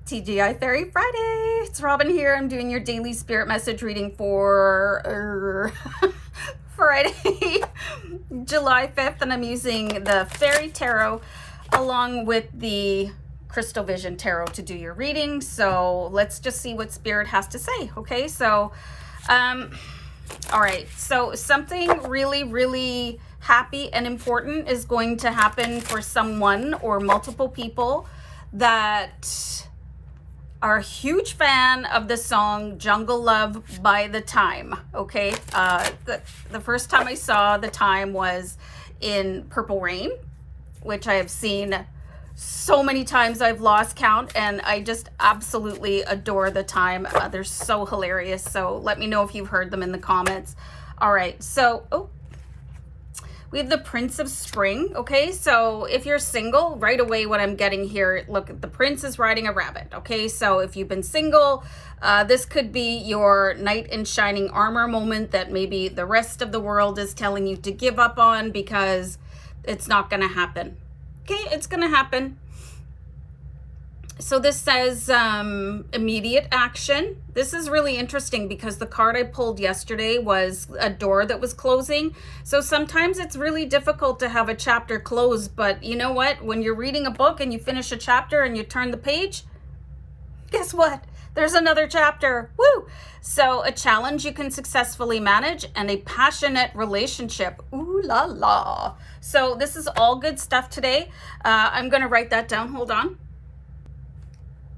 TGI Fairy Friday. It's Robin here. I'm doing your daily spirit message reading for Friday, July 5th, and I'm using the Fairy Tarot along with the Crystal Vision Tarot to do your reading. So let's just see what Spirit has to say. Okay, so all right, so something really happy and important is going to happen for someone or multiple people that are a huge fan of the song Jungle Love by The Time. Okay, the first time I saw The Time was in Purple Rain, which I have seen so many times I've lost count, and I just absolutely adore The Time. They're so hilarious. So let me know if you've heard them in the comments. All right, so we have the Prince of Spring. Okay, so if you're single, right away what I'm getting here, look, the prince is riding a rabbit. Okay, so if you've been single, this could be your knight in shining armor moment that maybe the rest of the world is telling you to give up on because it's not going to happen. Okay, it's going to happen. So this says immediate action. This is really interesting because the card I pulled yesterday was a door that was closing. So sometimes it's really difficult to have a chapter close, but you know what? When you're reading a book and you finish a chapter and you turn the page, guess what? There's another chapter. Woo! So a challenge you can successfully manage and a passionate relationship. Ooh la la. So this is all good stuff today. I'm going to write that down. Hold on.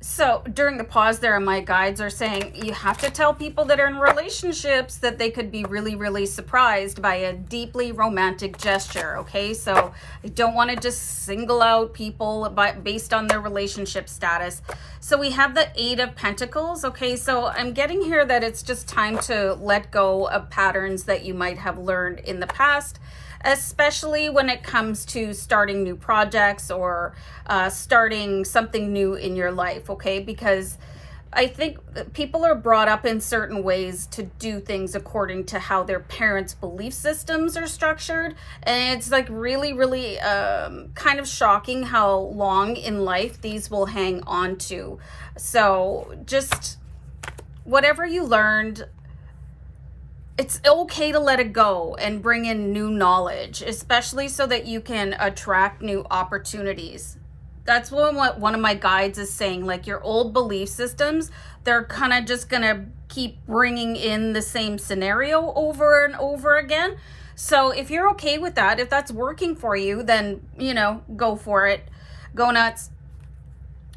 So during the pause there, my guides are saying you have to tell people that are in relationships that they could be really surprised by a deeply romantic gesture. Okay, so I don't want to just single out people based on their relationship status. So we have the Eight of Pentacles. Okay, so I'm getting here that it's just time to let go of patterns that you might have learned in the past, especially when it comes to starting new projects or starting something new in your life, okay? Because I think people are brought up in certain ways to do things according to how their parents' belief systems are structured. And it's like really kind of shocking how long in life these will hang on to. So just whatever you learned, it's okay to let it go and bring in new knowledge, especially so that you can attract new opportunities. That's what one of my guides is saying. Like your old belief systems, they're kind of just going to keep bringing in the same scenario over and over again. So if you're okay with that, if that's working for you, then, you know, go for it. Go nuts.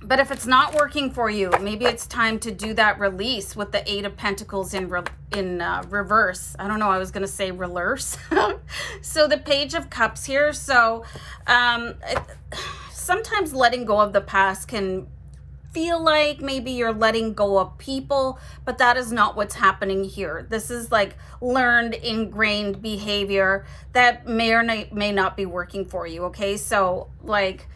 But if it's not working for you, maybe it's time to do that release with the Eight of Pentacles in reverse. I don't know, I was going to say reverse. So the Page of Cups here. So sometimes letting go of the past can feel like maybe you're letting go of people, but that is not what's happening here. This is like learned, ingrained behavior that may or may not be working for you. Okay, so like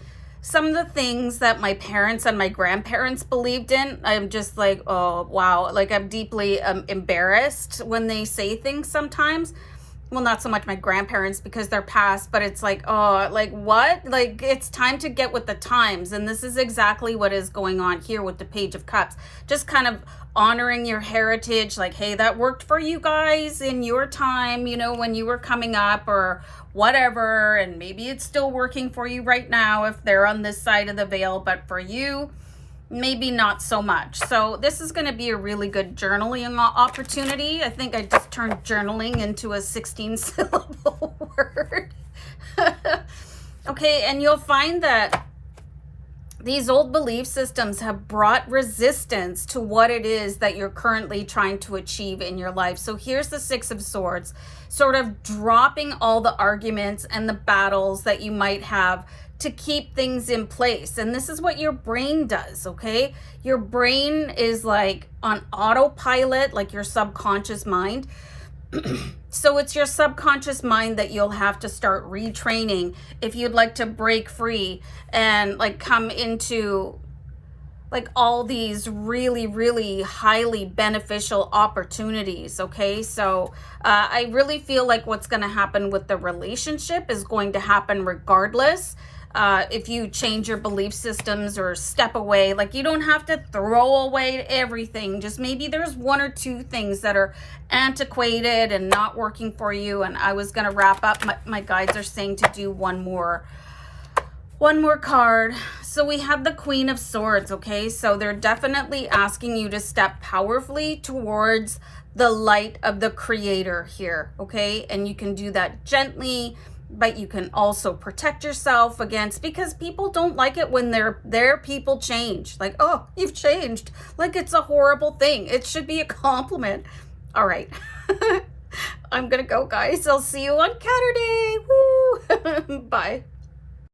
some of the things that my parents and my grandparents believed in, I'm just like, oh, wow. Like I'm deeply embarrassed when they say things sometimes. Well, not so much my grandparents because they're past, but it's like, oh, like what? Like it's time to get with the times. And this is exactly what is going on here with the Page of Cups. Just kind of honoring your heritage. Like, hey, that worked for you guys in your time, you know, when you were coming up or whatever. And maybe it's still working for you right now if they're on this side of the veil. But for you, maybe not so much. So this is going to be a really good journaling opportunity. I think I just turned journaling into a 16-syllable word. Okay, and you'll find that these old belief systems have brought resistance to what it is that you're currently trying to achieve in your life. So here's the Six of Swords, sort of dropping all the arguments and the battles that you might have to keep things in place. And this is what your brain does, okay? Your brain is like on autopilot, like your subconscious mind. So it's your subconscious mind that you'll have to start retraining if you'd like to break free and like come into like all these really highly beneficial opportunities. Okay, so I really feel like what's going to happen with the relationship is going to happen regardless. if you change your belief systems or step away. Like, you don't have to throw away everything. Just maybe there's one or two things that are antiquated and not working for you. And I was going to wrap up. My guides are saying to do one more card. So we have the Queen of Swords, okay? So they're definitely asking you to step powerfully towards the light of the Creator here, okay? And you can do that gently, but you can also protect yourself against, because people don't like it when their people change. Like, oh, you've changed. Like, it's a horrible thing. It should be a compliment. All right. I'm gonna go, guys. I'll see you on Saturday. Woo! Bye.